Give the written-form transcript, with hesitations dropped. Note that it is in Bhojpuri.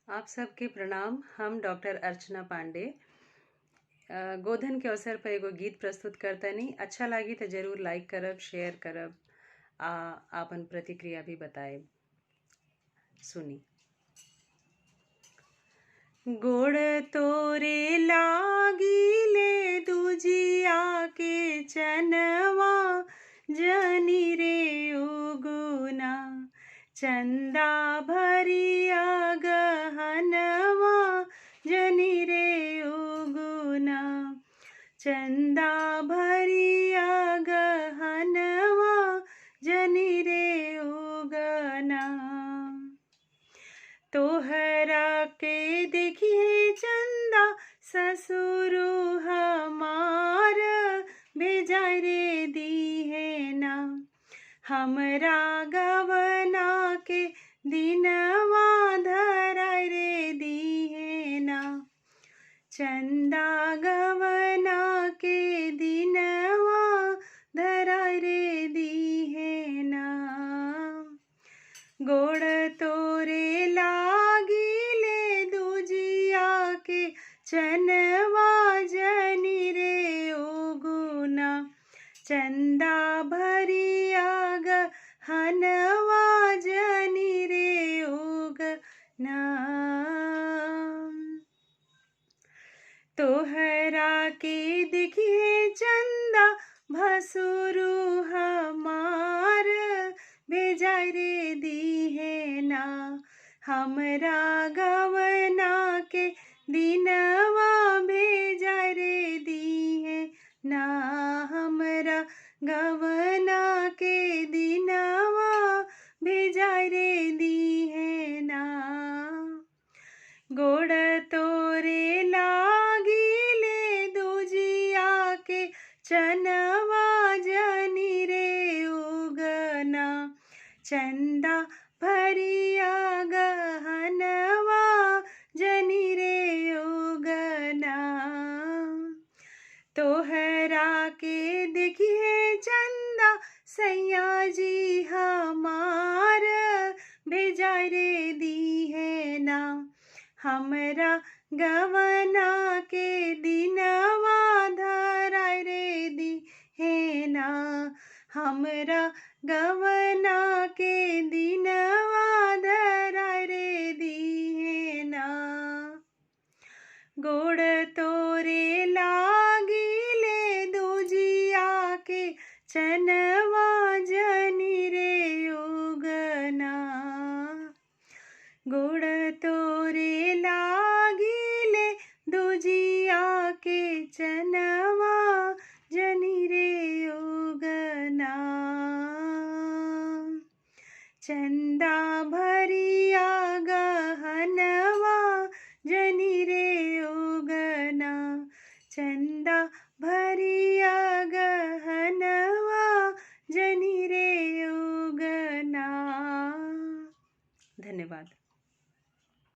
आप सबके प्रणाम। हम डॉक्टर अर्चना पांडे गोधन के अवसर पर एगो गीत प्रस्तुत करतनी। अच्छा लगी तो जरूर लाइक करब, शेयर करब, आपन प्रतिक्रिया भी बताएब। सुनी। गोड़ तोरे लागिले दुजिया के चनवा, जनी रे उगुना चंदा भरिया गहनवा, जनी रे उगुना चंदा भरिया गहनवा, जनी रे उगना। तोहरा के देखिए चंदा ससुरु हमार, भेजा रे दीहे ना हमरा गवना के दिनवा, धरा रे दीहे ना चंदा गवना के दिनवा, धरा रे दीहे ना। गोड़ तोरे लागिले दुजिया के चनवा, जनी रे उगुना चंदा भरिया गहनवा, जनी रे उगना। तोहरा के देखिए चंदा भसुरु हमार, भेजा रे दीहे ना हमरा गवना के दिनवा, भेजा रे दीहे ना हमरा गवना के दिनवा, भेजा रे दीहे ना। गोड़ तोरे लागिले दुजिया के चनवा, जनी रे उगना चंदा भरिया गहनवा, जनी रे उगना। तोहरा के देखिए चंदा सैया जी हमार, भेजा रे दीहे ना हमरा गवना के दिनवा, धरा रे दीहे ना हमरा गवना के दिनवा, धरा रे दीहे ना। गोड़ तोरे लागिले दुजिया के चनवा, जनी रे उगना गोड़ तोरे लागिले दुजिया के चनवा, जनी रे उगना चंदा